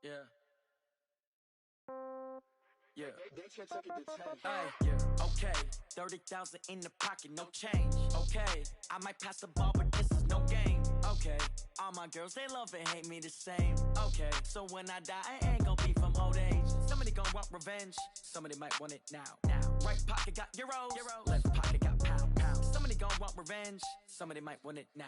Yeah. Yeah. Hey, yeah. Okay, 30,000 in the pocket, no change. Okay, I might pass the ball, but this is no game. Okay, all my girls, they love and hate me the same. Okay, so when I die, I ain't gonna be from old age. Somebody gon' want revenge, somebody might want it now. Right pocket got euros, left pocket got pound. Somebody gon' want revenge, somebody might want it now.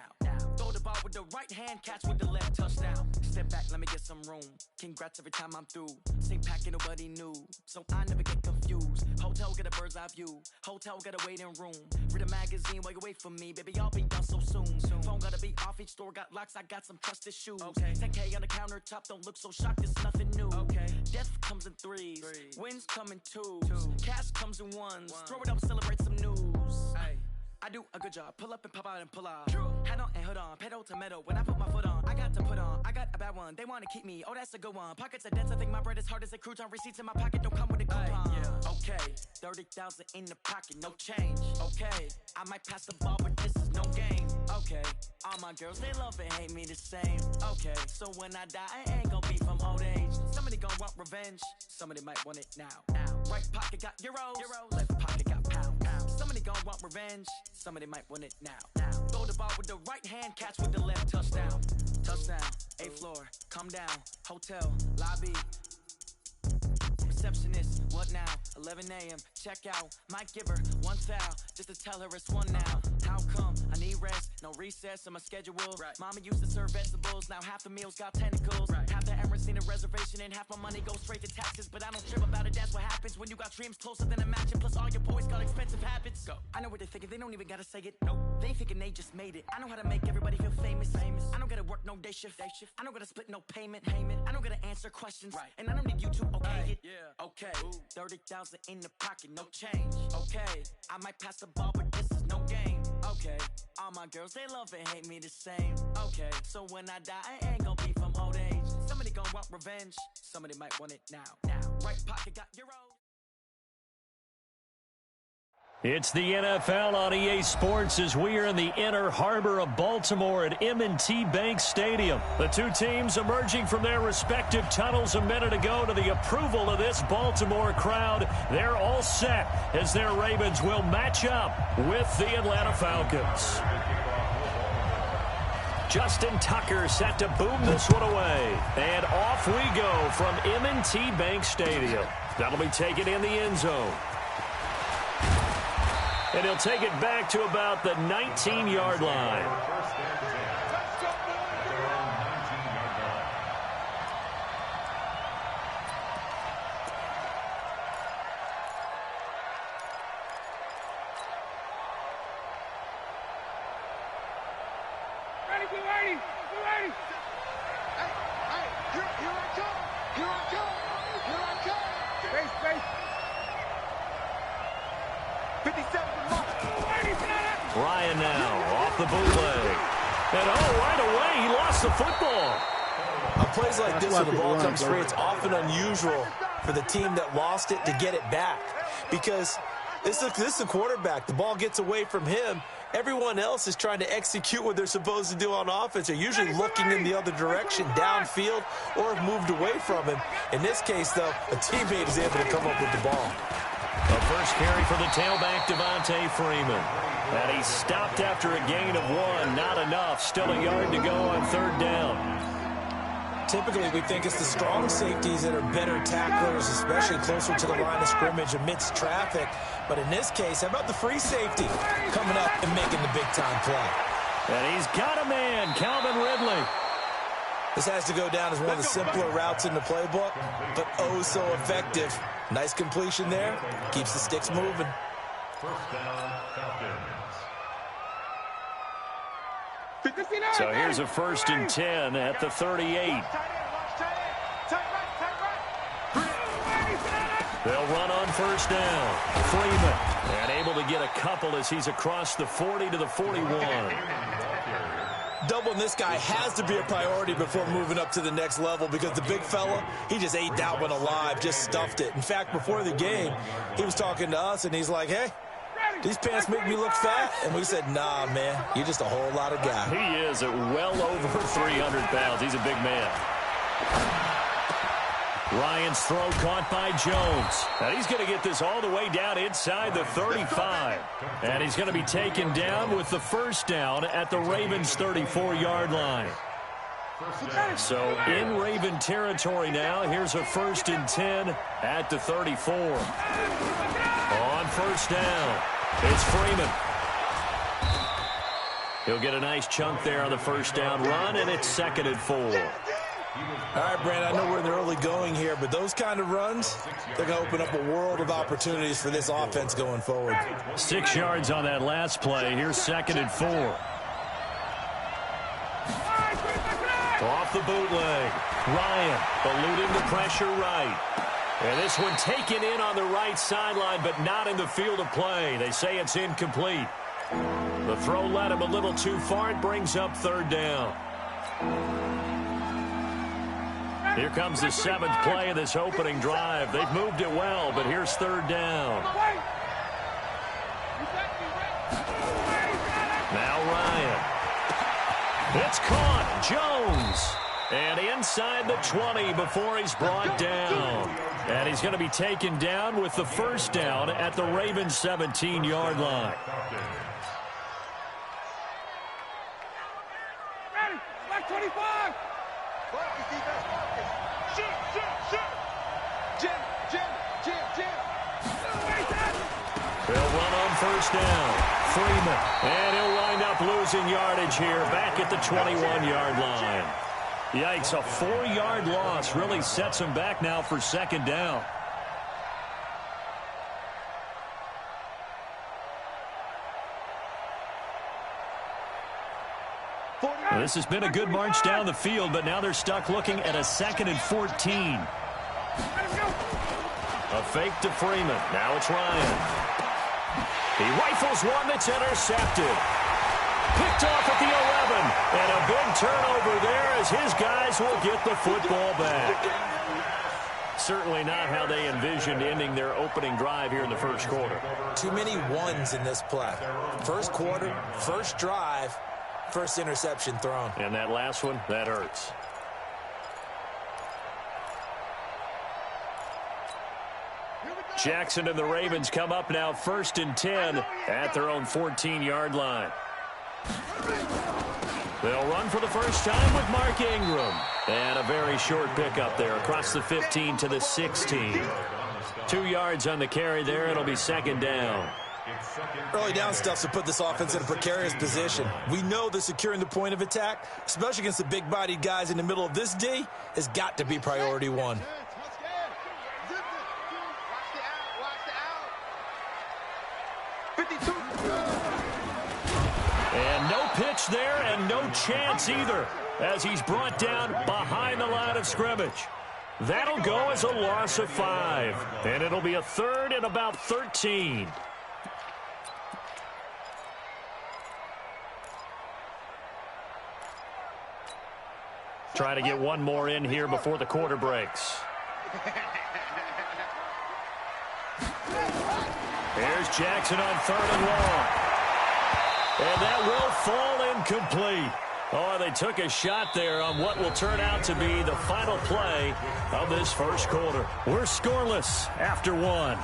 Throw the ball with the right hand, catch with the left, touchdown. Step back, let me get some room. Congrats every time I'm through. Same packet, nobody knew, so I never get confused. Hotel get a bird's eye view. Hotel get a waiting room. Read a magazine while you wait for me, baby. I'll be done so soon. Phone gotta be off. Each store got locks. I got some trusted shoes. Okay. 10K on the countertop. Don't look so shocked. It's nothing new. Okay. Death comes in threes. Wins come in twos. Cash comes in ones. Throw it up, celebrate some news. Ay. I do a good job, pull up and pop out and pull out. Head on and hood on, pedal to metal. When I put my foot on, I got to put on. I got a bad one, they wanna keep me. Oh, that's a good one. Pockets are dense, I think my bread is hard as a crouton. Receipts in my pocket don't come with a coupon. Yeah. Okay, 30,000 in the pocket, no change. Okay, I might pass the ball, but this is no game. Okay, all my girls, they love and hate me the same. Okay, so when I die, I ain't gonna be from old age. Somebody gon' want revenge, somebody might want it now. Right pocket got euros, left pocket got pound. Somebody gon' want revenge, somebody might want it now. Throw the ball with the right hand, catch with the left, touchdown. Touchdown, 8th floor, come down, hotel, lobby. Receptionist, what now? 11 a.m., check out. Might give her one foul, just to tell her it's one now. How come? I need rest, no recess in my schedule. Right. Mama used to serve vegetables, now half the meals got tentacles. Right. Half the errands need a reservation and half my money goes straight to taxes. But I don't trip about it, that's what happens when you got dreams closer than a match. And plus all your boys got expensive habits. Go. I know what they're thinking, they don't even gotta say it. Nope. They ain't thinking they just made it. I know how to make everybody feel famous. I don't gotta work no day shift. I don't gotta split no payment. I don't gotta answer questions. Right. And I don't need you to okay it. Yeah. Okay, 30,000 in the pocket, no change. Okay, I might pass the ball, but this is no game. Okay, all my girls, they love and hate me the same. Okay, so when I die, I ain't gonna be from old age. Somebody gon' want revenge, somebody might want it now. Right pocket got euros. It's the NFL on EA Sports as we are in the inner harbor of Baltimore at M&T Bank Stadium. The two teams emerging from their respective tunnels a minute ago to the approval of this Baltimore crowd. They're all set as their Ravens will match up with the Atlanta Falcons. Justin Tucker set to boom this one away. And off we go from M&T Bank Stadium. That'll be taken in the end zone. And he'll take it back to about the 19-yard line. Ready, get ready, get ready. Hey, here I come. Space. 57 to mark. Ryan now off the bootleg. And right away, he lost the football. On plays like this, when the ball comes free, it's often unusual for the team that lost it to get it back. Because this is a quarterback. The ball gets away from him. Everyone else is trying to execute what they're supposed to do on offense. They're usually looking in the other direction, downfield, or have moved away from him. In this case, though, a teammate is able to come up with the ball. The first carry for the tailback, Devontae Freeman. And he stopped after a gain of 1. Not enough. Still a yard to go on 3rd down. Typically, we think it's the strong safeties that are better tacklers, especially closer to the line of scrimmage amidst traffic. But in this case, how about the free safety coming up and making the big-time play? And he's got a man, Calvin Ridley. This has to go down as one of the simpler routes in the playbook, but oh so effective. Nice completion there. Keeps the sticks moving. First down, Falcons. So here's a 1st and 10 at the 38. They'll run on 1st down. Freeman, and able to get a couple as he's across the 40 to the 41. Doubling this guy has to be a priority before moving up to the next level because the big fella, he just ate that one alive, just stuffed it. In fact, before the game, he was talking to us, and he's like, hey, these pants make me look fat. And we said, nah, man, you're just a whole lot of guy. He is at well over 300 pounds. He's a big man. Ryan's throw caught by Jones. And he's going to get this all the way down inside the 35. And he's going to be taken down with the first down at the Ravens' 34-yard line. So in Raven territory now. Here's a 1st and 10 at the 34. On first down, it's Freeman. He'll get a nice chunk there on the first down run, and it's 2nd and 4. All right, Brandon, I know we're in the early going here, but those kind of runs, they're going to open up a world of opportunities for this offense going forward. 6 yards on that last play. Here's 2nd and 4. Off the bootleg. Ryan eluding the pressure right. And this one taken in on the right sideline, but not in the field of play. They say it's incomplete. The throw led him a little too far. It brings up 3rd down. Here comes the 7th play of this opening drive. They've moved it well, but here's 3rd down. Now Ryan. It's caught. Jones. And inside the 20 before he's brought down. And he's going to be taken down with the first down at the Ravens' 17-yard line. Ready, black 25. They'll run on first down. Freeman. And he'll wind up losing yardage here back at the 21-yard line. Yikes, a 4-yard loss really sets him back now for 2nd down. Well, this has been a good march down the field, but now they're stuck looking at a 2nd and 14. A fake to Freeman. Now it's Ryan. He rifles one that's intercepted. Picked off at the 11. And a big turnover there as his guys will get the football back. Certainly not how they envisioned ending their opening drive here in the first quarter. Too many ones in this play. First quarter, first drive, first interception thrown. And that last one, that hurts. Jackson and the Ravens come up now 1st and 10 at their own 14-yard line. They'll run for the first time with Mark Ingram. And a very short pickup there across the 15 to the 16. 2 yards on the carry there. It'll be 2nd down. Early down stuff to put this offense in a precarious position. We know that securing the point of attack, especially against the big-bodied guys in the middle of this D, has got to be priority one. And no pitch there and no chance either as he's brought down behind the line of scrimmage. That'll go as a loss of 5. And it'll be a 3rd and about 13. Try to get one more in here before the quarter breaks. Here's Jackson on 3rd and long. And that will fall incomplete. Oh, they took a shot there on what will turn out to be the final play of this first quarter. We're scoreless after 1.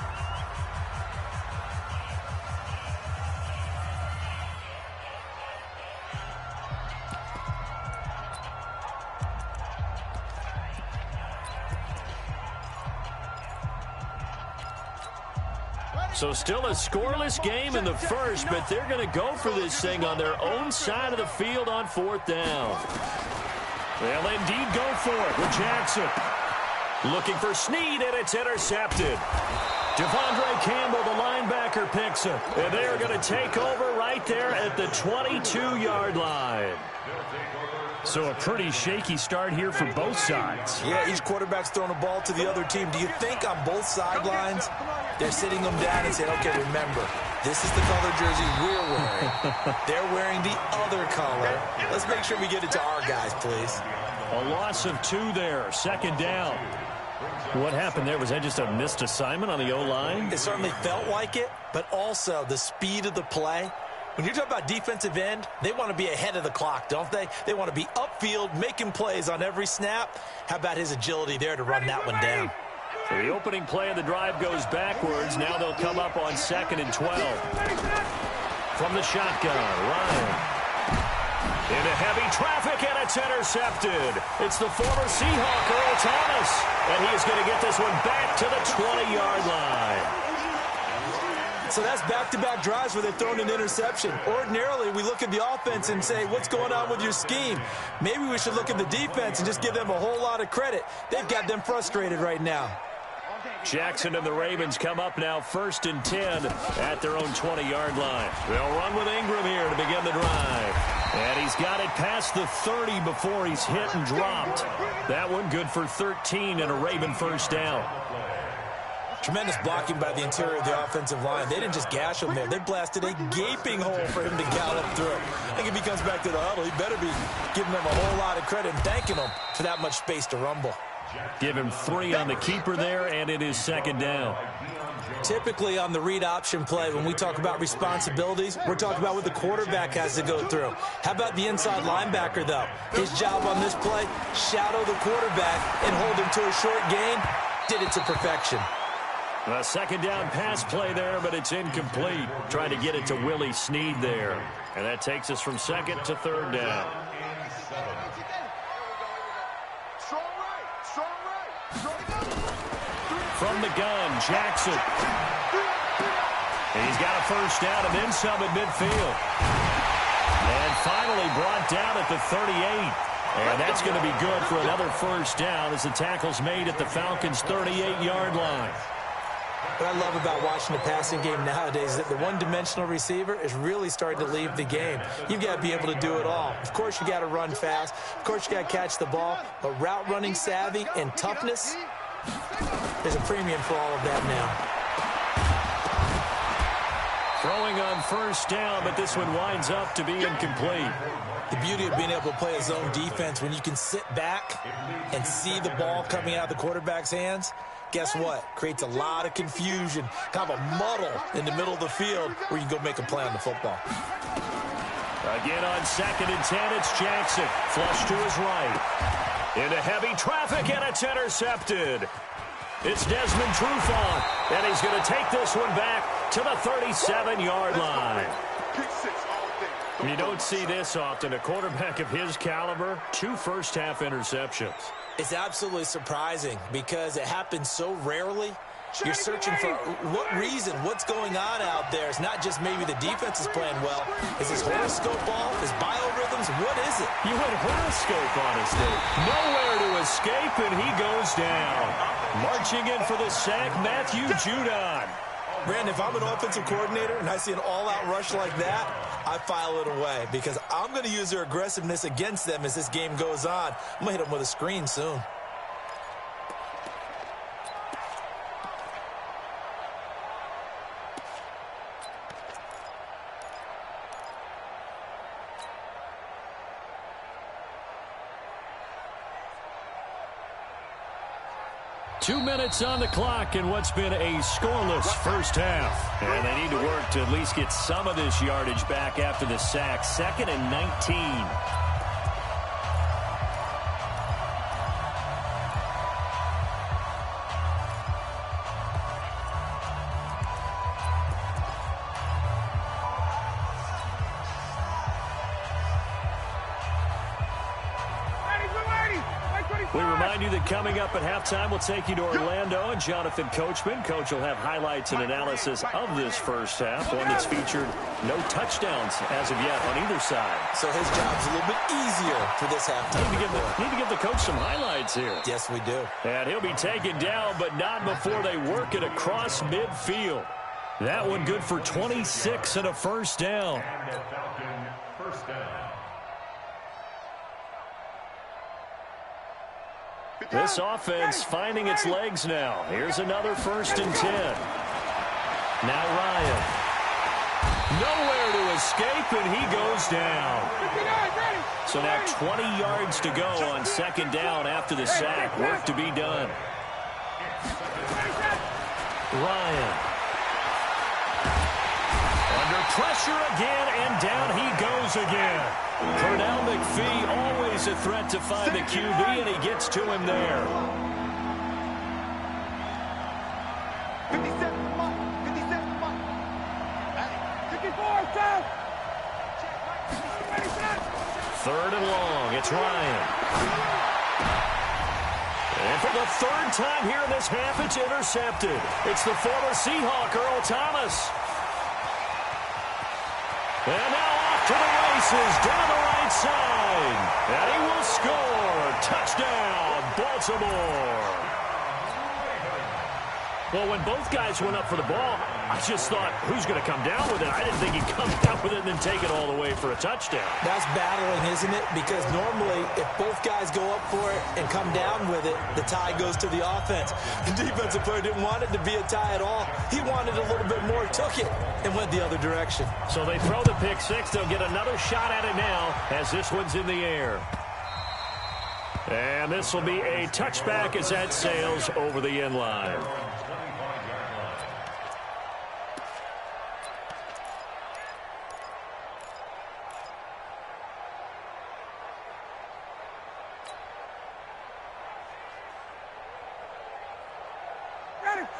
So still a scoreless game in the first, but they're going to go for this thing on their own side of the field on 4th down. They'll indeed go for it with Jackson. Looking for Snead, and it's intercepted. Devondre Campbell, the linebacker, picks it. And they're going to take over right there at the 22-yard line. So a pretty shaky start here for both sides. Yeah, each quarterback's throwing a ball to the other team. Do you think on both sidelines they're sitting them down and saying, okay, remember, this is the color jersey we're wearing. They're wearing the other color. Let's make sure we get it to our guys, please. A loss of 2 there, 2nd down. What happened there? Was that just a missed assignment on the O-line? It certainly felt like it, but also the speed of the play. When you're talking about defensive end, they want to be ahead of the clock, don't they? They want to be upfield, making plays on every snap. How about his agility there to run that one down? So the opening play of the drive goes backwards. Now they'll come up on 2nd and 12. From the shotgun, Ryan. Into heavy traffic, and it's intercepted. It's the former Seahawk, Earl Thomas. And he is going to get this one back to the 20-yard line. So that's back-to-back drives where they're throwing an interception. Ordinarily, we look at the offense and say, what's going on with your scheme? Maybe we should look at the defense and just give them a whole lot of credit. They've got them frustrated right now. Jackson and the Ravens come up now 1st and 10 at their own 20-yard line. They'll run with Ingram here to begin the drive. And he's got it past the 30 before he's hit and dropped. That one good for 13 and a Raven first down. Tremendous blocking by the interior of the offensive line. They didn't just gash him there. They blasted a gaping hole for him to gallop through. I think if he comes back to the huddle, he better be giving them a whole lot of credit and thanking them for that much space to rumble. Give him 3 on the keeper there, and it is 2nd down. Typically on the read option play, when we talk about responsibilities, we're talking about what the quarterback has to go through. How about the inside linebacker, though? His job on this play, shadow the quarterback and hold him to a short gain. Did it to perfection. A 2nd down pass play there, but it's incomplete. Trying to get it to Willie Snead there. And that takes us from 2nd to 3rd down. From the gun, Jackson. And he's got a first down and then some at midfield. And finally brought down at the 38. And that's going to be good for another first down as the tackle's made at the Falcons' 38-yard line. What I love about watching the passing game nowadays is that the one-dimensional receiver is really starting to leave the game. You've got to be able to do it all. Of course, you got to run fast. Of course, you got to catch the ball. But route running savvy and toughness, there's a premium for all of that now. Throwing on first down, but this one winds up to be incomplete. The beauty of being able to play a zone defense when you can sit back and see the ball coming out of the quarterback's hands, guess what? Creates a lot of confusion, kind of a muddle in the middle of the field where you can go make a play on the football. Again on 2nd and 10, it's Jackson. Flush to his right. Into heavy traffic, and it's intercepted. It's Desmond Trufant, and he's going to take this one back to the 37-yard line. You don't see this often. A quarterback of his caliber, 2 first-half interceptions. It's absolutely surprising because it happens so rarely. You're searching for what reason, what's going on out there. It's not just maybe the defense is playing well. Is his horoscope off? His biorhythms? What is it? You went horoscope on us there. Nowhere to escape, and he goes down. Marching in for the sack, Matthew Judon. Brandon, if I'm an offensive coordinator and I see an all-out rush like that, I file it away because I'm going to use their aggressiveness against them as this game goes on. I'm going to hit them with a screen soon. Two minutes on the clock in what's been a scoreless first half. And they need to work to at least get some of this yardage back after the sack. 2nd and 19. We remind you that coming up at halftime, we'll take you to Orlando and Jonathan Coachman. Coach will have highlights and analysis of this first half, one that's featured no touchdowns as of yet on either side. So his job's a little bit easier for this halftime. Need to give the coach some highlights here. Yes, we do. And he'll be taken down, but not before they work it across midfield. That one good for 26 and a first down. This offense finding its legs now. Here's another 1st and 10. Now Ryan. Nowhere to escape, and he goes down. So now 20 yards to go on 2nd down after the sack. Work to be done. Ryan. Under pressure again, and down he goes again. Pernell McPhee, always a threat to find the QB, and he gets to him there. 57, 54, down. Third and long, it's Ryan. And for the third time here in this half, it's intercepted. It's the former Seahawk, Earl Thomas. And now off to the races, down the right side. And he will score. Touchdown, Baltimore. Well, when both guys went up for the ball, I just thought, who's going to come down with it? I didn't think he'd come down with it and then take it all the way for a touchdown. That's battling, isn't it? Because normally, if both guys go up for it and come down with it, the tie goes to the offense. The defensive player didn't want it to be a tie at all. He wanted a little bit more, took it, and went the other direction. So they throw the pick six. They'll get another shot at it now as this one's in the air. And this will be a touchback as that sails over the end line.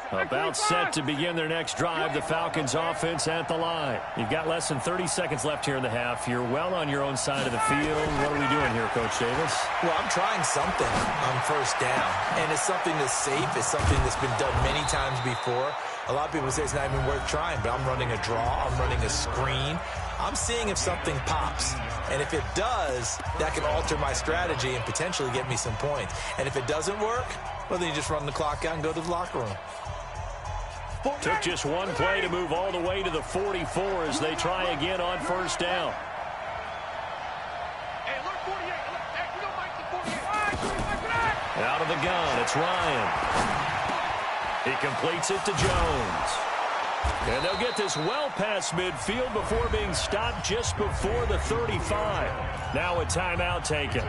About set to begin their next drive, the Falcons offense at the line. You've got less than 30 seconds left here in the half. You're well on your own side of the field. What are we doing here, Coach Davis? Well, I'm trying something on first down, and it's something that's safe. It's something that's been done many times before. A lot of people say it's not even worth trying, but I'm running a draw. I'm running a screen. I'm seeing if something pops. And if it does, that can alter my strategy and potentially get me some points. And if it doesn't work, well, then you just run the clock out and go to the locker room. Took just one play to move all the way to the 44 as they try again on first down. Out of the gun, it's Ryan. He completes it to Jones. And they'll get this well past midfield before being stopped just before the 35. Now a timeout taken.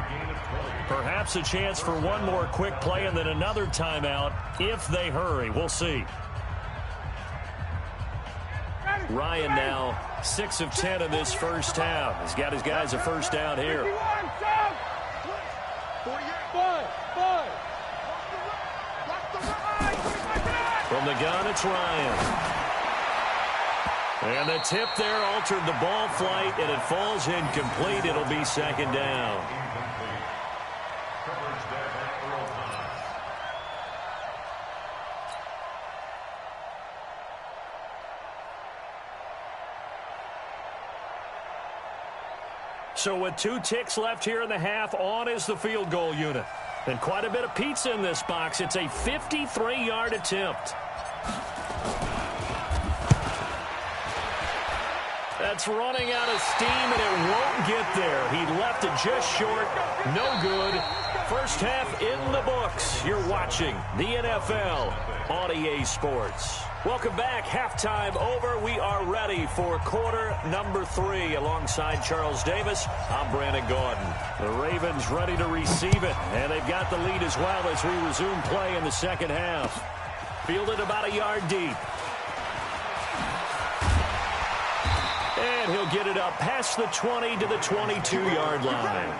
Perhaps a chance for one more quick play and then another timeout if they hurry. We'll see. Ryan now 6 of 10 in this first half. He's got his guys a first down here. From the gun, it's Ryan. And the tip there altered the ball flight, and it falls incomplete. It'll be second down. So with 2 ticks left here in the half, on is the field goal unit. And quite a bit of pizza in this box. It's a 53-yard attempt. That's running out of steam, and it won't get there. He left it just short. No good. First half in the books. You're watching the NFL on EA Sports. Welcome back. Halftime over. We are ready for quarter number 3. Alongside Charles Davis, I'm Brandon Gordon. The Ravens ready to receive it, and they've got the lead as well as we resume play in the second half. Fielded about a yard deep. And he'll get it up past the 20 to the 22-yard line.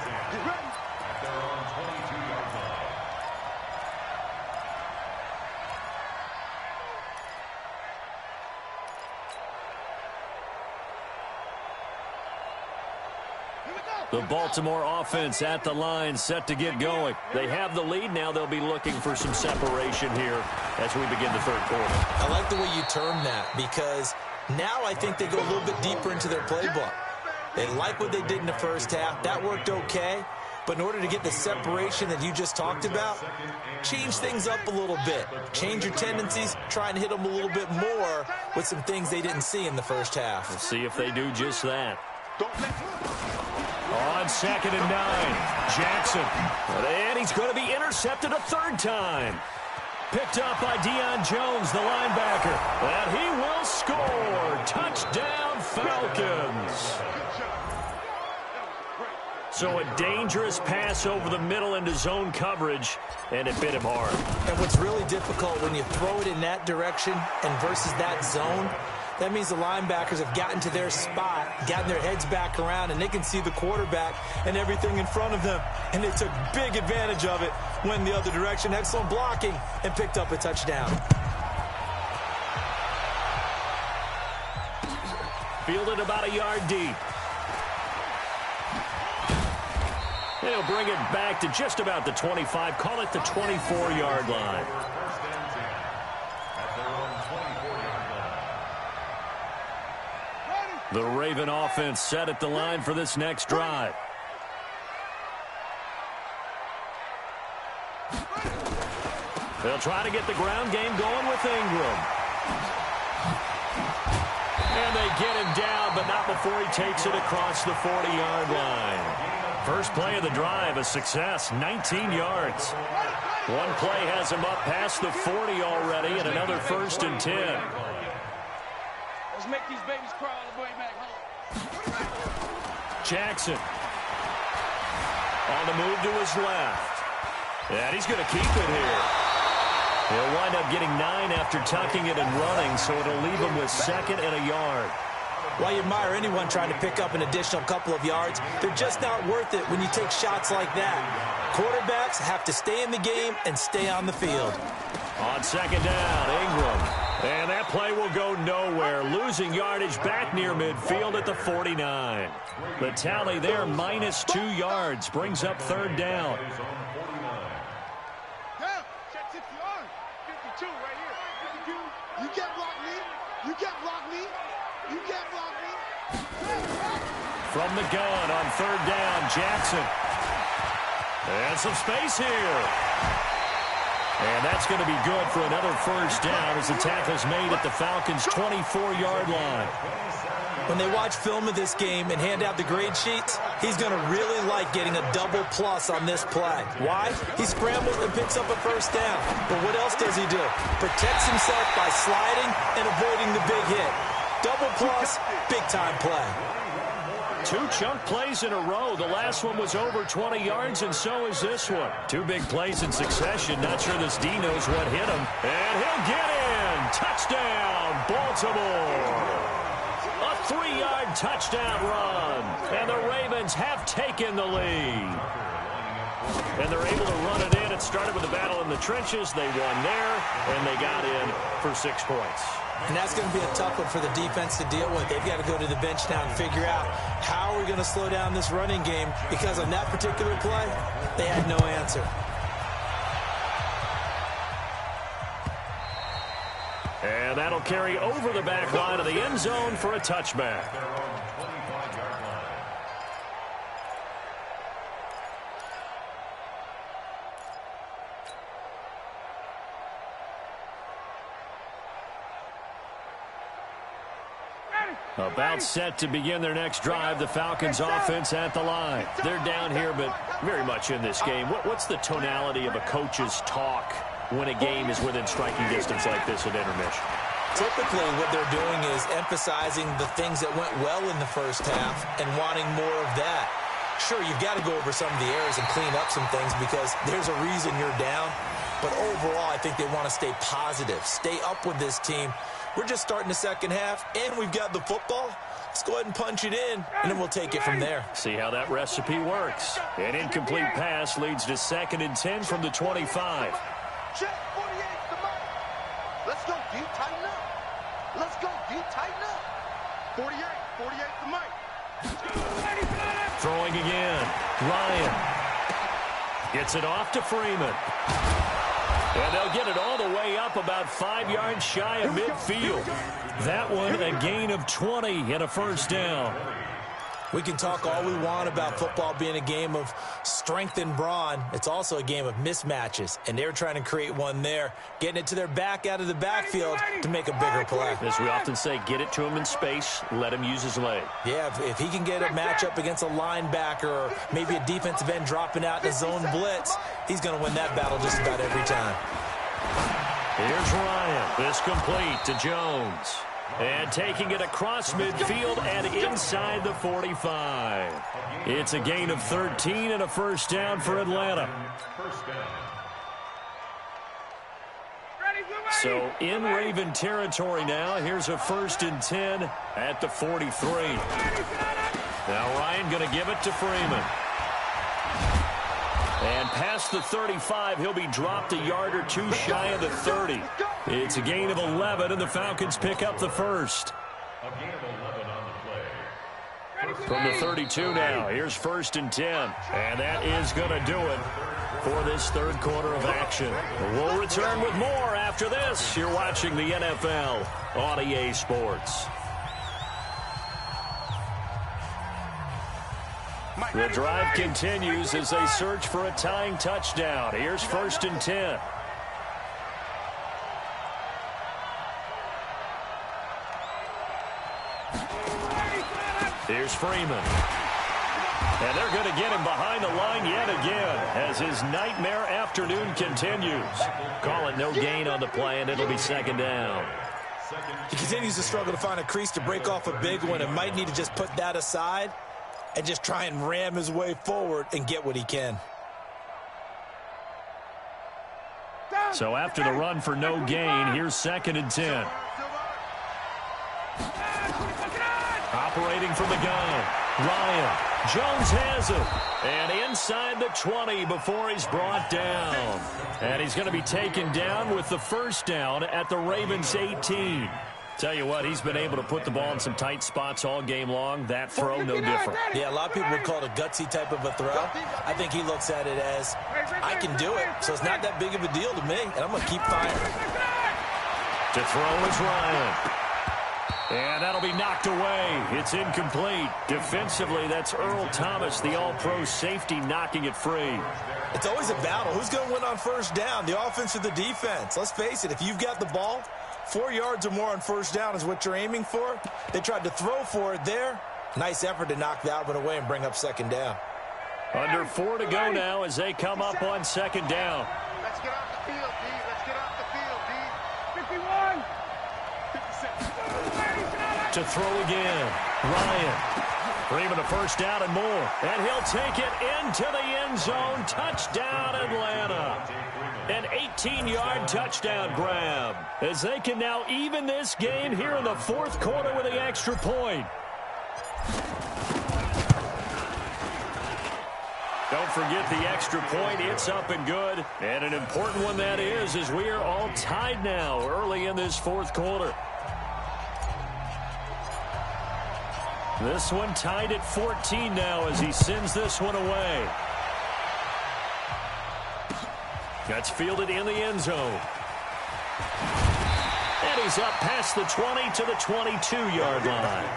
The Baltimore offense at the line, set to get going. They have the lead. Now they'll be looking for some separation here as we begin the third quarter. I like the way you term that, because now I think they go a little bit deeper into their playbook. They like what they did in the first half. That worked okay. But in order to get the separation that you just talked about, change things up a little bit. Change your tendencies. Try and hit them a little bit more with some things they didn't see in the first half. We'll see if they do just that. On 2nd and 9, Jackson. And he's going to be intercepted a third time. Picked up by Deion Jones, the linebacker. And he will score. Touchdown, Falcons. So a dangerous pass over the middle into zone coverage, and it bit him hard. And what's really difficult when you throw it in that direction and versus that zone, That means the linebackers have gotten to their spot, gotten their heads back around, and they can see the quarterback and everything in front of them. And they took big advantage of it, went the other direction, excellent blocking, and picked up a touchdown. Fielded about a yard deep. They'll bring it back to just about the 25. Call it the 24-yard line. The Raven offense set at the line for this next drive. They'll try to get the ground game going with Ingram. And they get him down, but not before he takes it across the 40-yard line. First play of the drive, a success, 19 yards. One play has him up past the 40 already, and another 1st and 10. Let's make these babies cry all the way back home. Jackson on the move to his left. And he's going to keep it here. He'll wind up getting 9 after tucking it and running, so it'll leave him with 2nd and a yard. While you admire anyone trying to pick up an additional couple of yards, they're just not worth it when you take shots like that. Quarterbacks have to stay in the game and stay on the field. On 2nd down, Ingram. And that play will go nowhere. Losing yardage back near midfield at the 49. The tally there, minus 2 yards, brings up 3rd down. Yeah, check 60 yards. 52 right here. 52. You can't block me. You can't block me. You can't block me. From the gun on 3rd down, Jackson. And some space here. And that's going to be good for another 1st down as the tackle's made at the Falcons' 24-yard line. When they watch film of this game and hand out the grade sheets, he's going to really like getting a double plus on this play. Why? He scrambles and picks up a 1st down. But what else does he do? Protects himself by sliding and avoiding the big hit. Double plus, big-time play. 2 chunk plays in a row. The last one was over 20 yards, and so is this one. 2 big plays in succession. Not sure this D knows what hit him. And he'll get in. Touchdown, Baltimore. A 3-yard touchdown run. And the Ravens have taken the lead. And they're able to run it in. It started with a battle in the trenches. They won there, and they got in for 6 points. And that's going to be a tough one for the defense to deal with. They've got to go to the bench now and figure out how are we going to slow down this running game, because on that particular play, they had no answer. And that'll carry over the back line of the end zone for a touchback. About set to begin their next drive, the Falcons offense at the line. They're down here, but very much in this game. What's the tonality of a coach's talk when a game is within striking distance like this at intermission? Typically, what they're doing is emphasizing the things that went well in the first half and wanting more of that. Sure, you've got to go over some of the errors and clean up some things because there's a reason you're down. But overall, I think they want to stay positive, stay up with this team. We're just starting the second half, and we've got the football. Let's go ahead and punch it in, and then we'll take it from there. See how that recipe works. An incomplete pass leads to 2nd and 10 from the 25. Check 48 to Mike. Let's go, D. Tighten up. Let's go, D. Tighten up. 48 to Mike. Throwing again. Ryan gets it off to Freeman. And they'll get it all the way up about 5 yards shy of midfield. That one a gain of 20 and a 1st down. We can talk all we want about football being a game of strength and brawn. It's also a game of mismatches, and they're trying to create one there, getting it to their back out of the backfield to make a bigger play. As we often say, get it to him in space, let him use his leg. Yeah, if he can get a matchup against a linebacker or maybe a defensive end dropping out in a zone blitz, he's going to win that battle just about every time. Here's Ryan. This complete to Jones. And taking it across midfield and inside the 45. It's a gain of 13 and a 1st down for Atlanta. Ready? So in Raven territory now. Here's a 1st and 10 at the 43. Now Ryan going to give it to Freeman. And past the 35, he'll be dropped a yard or two shy of the 30. It's a gain of 11, and the Falcons pick up the first. From the 32 now, here's 1st and 10. And that is going to do it for this third quarter of action. We'll return with more after this. You're watching the NFL on EA Sports. The drive continues as they search for a tying touchdown. Here's 1st and 10. Here's Freeman. And they're going to get him behind the line yet again as his nightmare afternoon continues. Call it no gain on the play, and it'll be 2nd down. He continues to struggle to find a crease to break off a big one and might need to just put that aside and just try and ram his way forward and get what he can. So after the run for no gain, here's 2nd and 10. Operating from the gun, Ryan. Jones has it. And inside the 20 before he's brought down. And he's going to be taken down with the 1st down at the Ravens' 18. Tell you what, he's been able to put the ball in some tight spots all game long. That throw, no different. Yeah, a lot of people would call it a gutsy type of a throw. I think he looks at it as, I can do it, so it's not that big of a deal to me, and I'm going to keep firing. To throw is Ryan. And that'll be knocked away. It's incomplete. Defensively, that's Earl Thomas, the all-pro safety, knocking it free. It's always a battle. Who's going to win on 1st down, the offense or the defense? Let's face it, if you've got the ball, 4 yards or more on 1st down is what you're aiming for. They tried to throw for it there. Nice effort to knock that one away and bring up 2nd down. Under 4 to go now as they come up on 2nd down. Let's get off the field, D. Let's get off the field, D. 51. 56. To throw again, Ryan. Freeman a 1st down and more. And he'll take it into the end zone. Touchdown, Atlanta. An 18-yard touchdown grab as they can now even this game here in the 4th quarter with the extra point. Don't forget the extra point. It's up and good. And an important one that is, as we are all tied now early in this 4th quarter. This one tied at 14 now as he sends this one away. That's fielded in the end zone. And he's up past the 20 to the 22-yard line.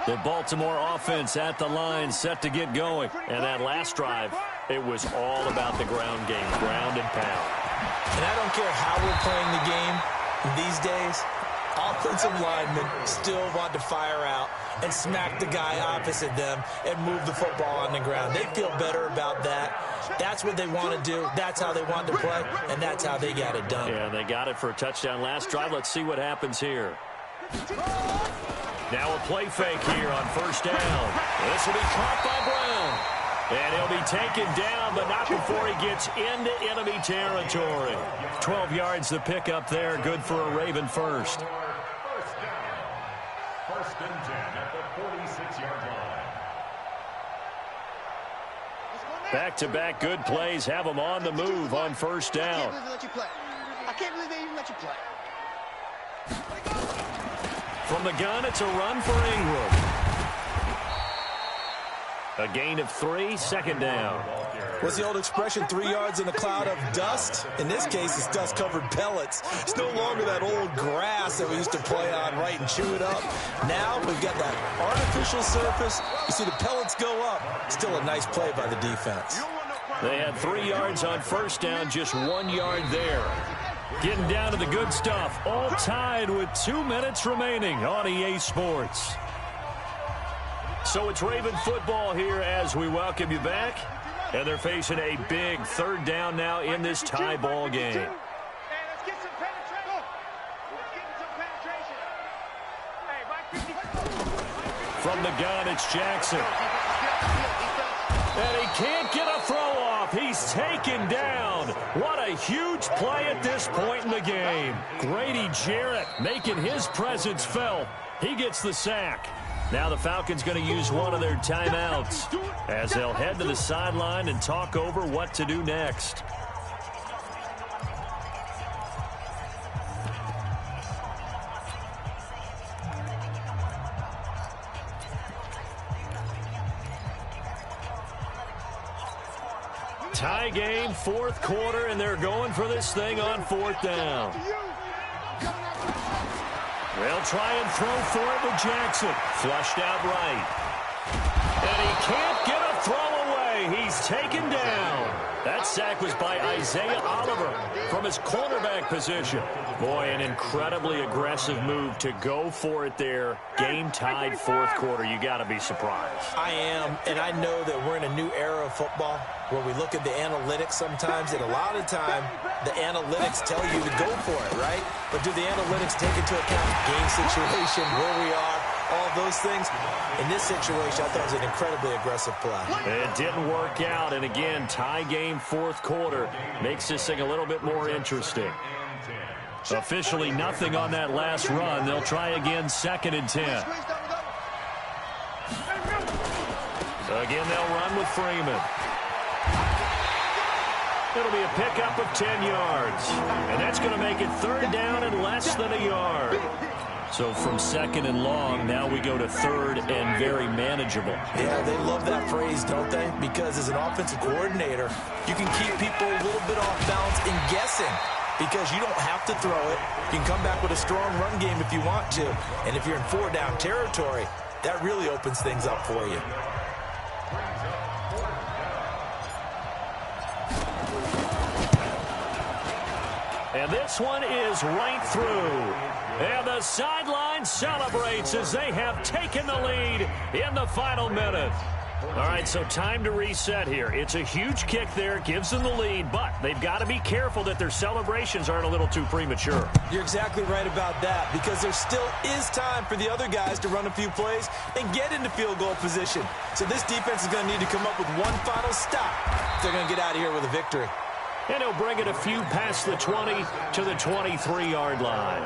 The Baltimore offense at the line, set to get going. And that last drive, it was all about the ground game, ground and pound. And I don't care how we're playing the game these days, offensive linemen still want to fire out and smack the guy opposite them and move the football on the ground. They feel better about that. That's what they want to do. That's how they want to play, and that's how they got it done. Yeah, they got it for a touchdown last drive. Let's see what happens here. Now a play fake here on 1st down. This will be caught by Brown. And he'll be taken down, but not before he gets into enemy territory. 12 yards the pickup there. Good for a Raven first. 1st down. 1st and 10 at the 46-yard line. Back-to-back good plays have them on the move on 1st down. I can't believe they even let you play. From the gun, it's a run for Ingram. A gain of 3, 2nd down. What's the old expression, 3 yards in a cloud of dust? In this case, it's dust-covered pellets. It's no longer that old grass that we used to play on, right, and chew it up. Now we've got that artificial surface. You see the pellets go up. Still a nice play by the defense. They had 3 yards on 1st down, just 1 yard there. Getting down to the good stuff. All tied with 2 minutes remaining on EA Sports. So it's Raven football here as we welcome you back. And they're facing a big 3rd down now in this tie ball game. Hey, let's get some penetration. Let's get some penetration. Hey, From the gun, it's Jackson. And he can't get a throw off. He's taken down. What a huge play at this point in the game. Grady Jarrett making his presence felt. He gets the sack. Now the Falcons going to use one of their timeouts as they'll head to the sideline and talk over what to do next. Tie game, fourth quarter, and they're going for this thing on fourth down. They'll try and throw for it with Jackson. Flushed out right. And he can't get a throw away. He's taken down. That sack was by Isaiah Oliver from his cornerback position. Boy, an incredibly aggressive move to go for it there. Game tied fourth quarter. You got to be surprised. I am, and I know that we're in a new era of football where we look at the analytics sometimes, and a lot of time the analytics tell you to go for it, right? But do the analytics take into account game situation, where we are, all those things? In this situation, I thought it was an incredibly aggressive play. It didn't work out, and again, tie game fourth quarter makes this thing a little bit more interesting. Officially nothing on that last run. They'll try again, 2nd and 10. Again, they'll run with Freeman. It'll be a pickup of 10 yards. And that's going to make it 3rd down and less than a yard. So from 2nd and long, now we go to 3rd and very manageable. Yeah, they love that phrase, don't they? Because as an offensive coordinator, you can keep people a little bit off balance and guessing. Because you don't have to throw it. You can come back with a strong run game if you want to. And if you're in 4-down territory, that really opens things up for you. And this one is right through. And the sideline celebrates as they have taken the lead in the final minute. All right, so time to reset here. It's a huge kick there, gives them the lead, but they've got to be careful that their celebrations aren't a little too premature. You're exactly right about that, because there still is time for the other guys to run a few plays and get into field goal position. So this defense is going to need to come up with one final stop if they're going to get out of here with a victory. And he'll bring it a few past the 20 to the 23-yard line.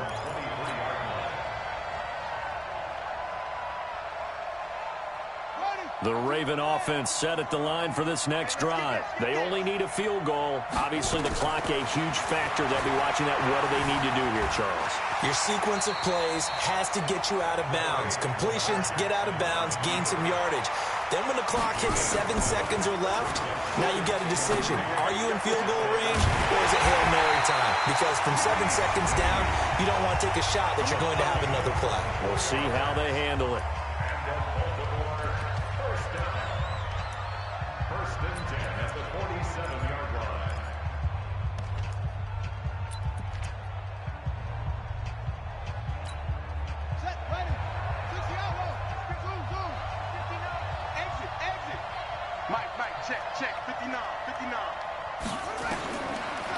The Raven offense set at the line for this next drive. They only need a field goal. Obviously, the clock a huge factor. They'll be watching that. What do they need to do here, Charles? Your sequence of plays has to get you out of bounds. Completions, get out of bounds, gain some yardage. Then when the clock hits 7 seconds or left, now you get a decision. Are you in field goal range, or is it Hail Mary time? Because from 7 seconds down, you don't want to take a shot that you're going to have another play. We'll see how they handle it.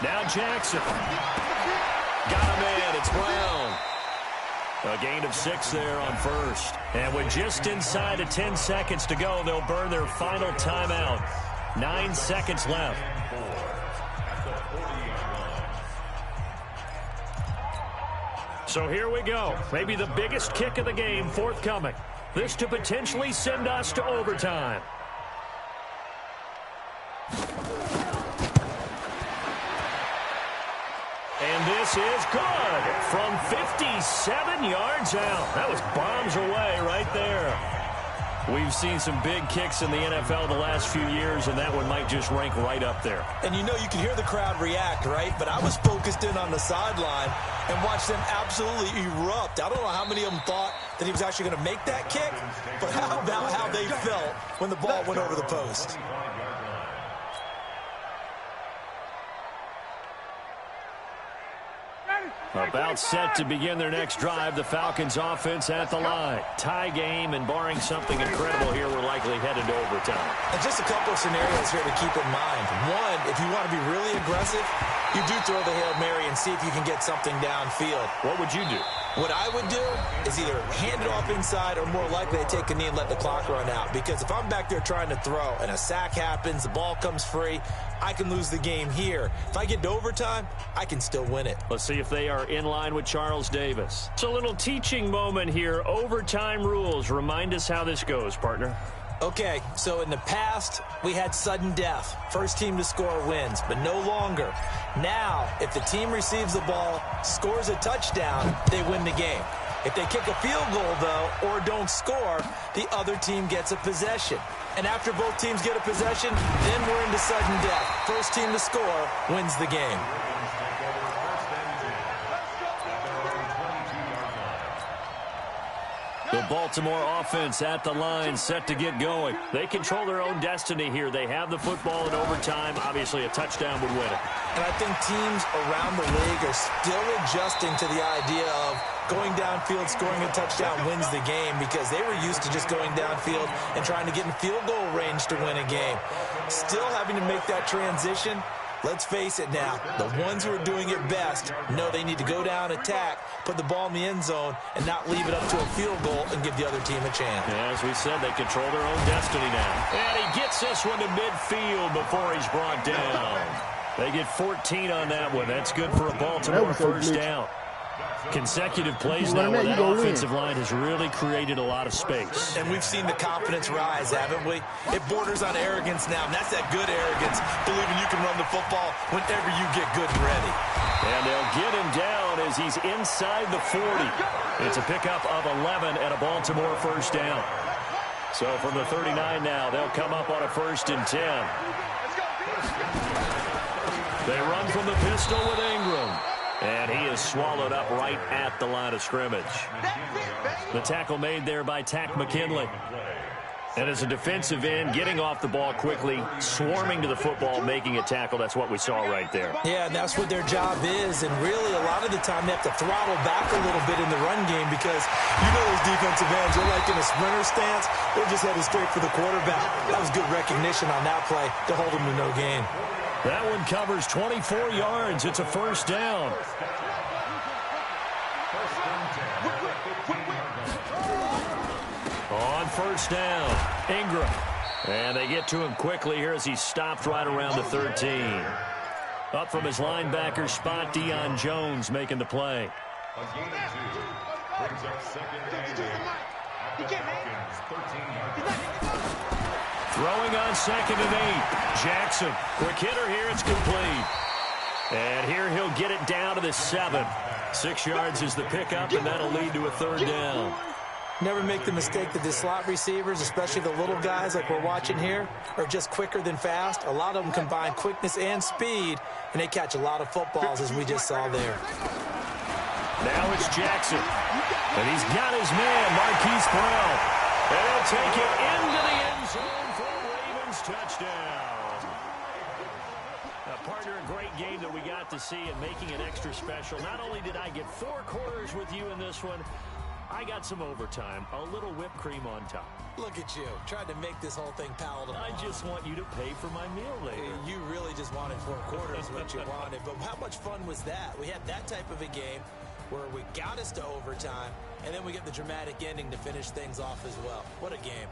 Now Jackson. Got him in. It's Brown. A gain of 6 there on first. And with just inside of 10 seconds to go, they'll burn their final timeout. 9 seconds left. So here we go. Maybe the biggest kick of the game forthcoming. This to potentially send us to overtime. And this is good from 57 yards out. That was bombs away right there. We've seen some big kicks in the NFL the last few years, and that one might just rank right up there. And you know, you can hear the crowd react, right? But I was focused in on the sideline and watched them absolutely erupt. I don't know how many of them thought that he was actually going to make that kick, but how about how they felt when the ball went over the post? About set to begin their next drive. The Falcons offense at the line. Tie game, and barring something incredible here, we're likely headed to overtime. And just a couple of scenarios here to keep in mind. One, if you want to be really aggressive, you do throw the Hail Mary and see if you can get something downfield. What would you do? What I would do is either hand it off inside or more likely to take a knee and let the clock run out. Because if I'm back there trying to throw and a sack happens, the ball comes free, I can lose the game here. If I get to overtime, I can still win it. Let's see if they are in line with Charles Davis. It's a little teaching moment here. Overtime rules. Remind us how this goes, partner. Okay, so in the past, we had sudden death. First team to score wins, but no longer. Now, if the team receives the ball, scores a touchdown, they win the game. If they kick a field goal, though, or don't score, the other team gets a possession. And after both teams get a possession, then we're into sudden death. First team to score wins the game. The Baltimore offense at the line, set to get going. They control their own destiny here. They have the football in overtime. Obviously, a touchdown would win it. And I think teams around the league are still adjusting to the idea of going downfield, scoring a touchdown wins the game, because they were used to just going downfield and trying to get in field goal range to win a game. Still having to make that transition. Let's face it now, the ones who are doing it best know they need to go down, attack, put the ball in the end zone, and not leave it up to a field goal and give the other team a chance. Yeah, as we said, they control their own destiny now. And he gets this one to midfield before he's brought down. They get 14 on that one. That's good for a Baltimore first down. Consecutive plays now where that offensive line has really created a lot of space. And we've seen the confidence rise, haven't we? It borders on arrogance now, and that's that good arrogance, believing you can run the football whenever you get good and ready. And they'll get him down as he's inside the 40. It's a pickup of 11 and a Baltimore first down. So from the 39 now, they'll come up on a 1st and 10. They run from the pistol with Ingram. And he is swallowed up right at the line of scrimmage. The tackle made there by Tack McKinley. And as a defensive end, getting off the ball quickly, swarming to the football, making a tackle. That's what we saw right there. Yeah, and that's what their job is. And really, a lot of the time, they have to throttle back a little bit in the run game because you know those defensive ends, they're like in a sprinter stance. They're just headed straight for the quarterback. That was good recognition on that play to hold them to no gain. That one covers 24 yards. It's a first down. On first down, Ingram. And they get to him quickly here as he stopped right around the 13. Up from his linebacker spot, Deion Jones making the play. Throwing on 2nd and 8. Jackson, quick hitter here, it's complete. And here he'll get it down to the 7. 6 yards is the pickup, and that'll lead to a 3rd down. Never make the mistake that the slot receivers, especially the little guys like we're watching here, are just quicker than fast. A lot of them combine quickness and speed, and they catch a lot of footballs, as we just saw there. Now it's Jackson, and he's got his man, Marquise Brown. And he'll take it into the end zone for a Ravens touchdown. Partner, a great game that we got to see and making it extra special. Not only did I get 4 quarters with you in this one, I got some overtime, a little whipped cream on top. Look at you, trying to make this whole thing palatable. I just want you to pay for my meal later. You really just wanted 4 quarters, what you wanted. But how much fun was that? We had that type of a game where we got us to overtime, and then we get the dramatic ending to finish things off as well. What a game.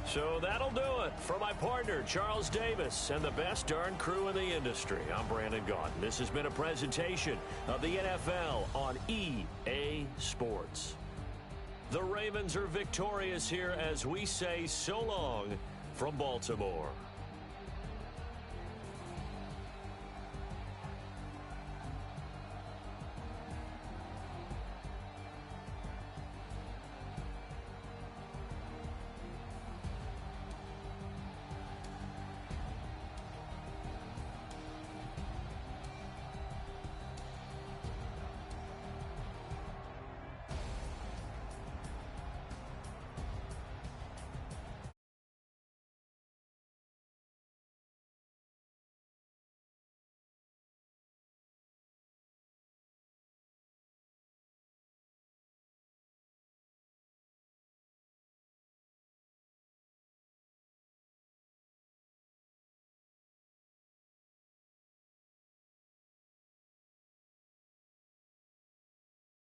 So that'll do it for my partner, Charles Davis, and the best darn crew in the industry. I'm Brandon Gaudin. This has been a presentation of the NFL on EA Sports. The Ravens are victorious here as we say so long from Baltimore.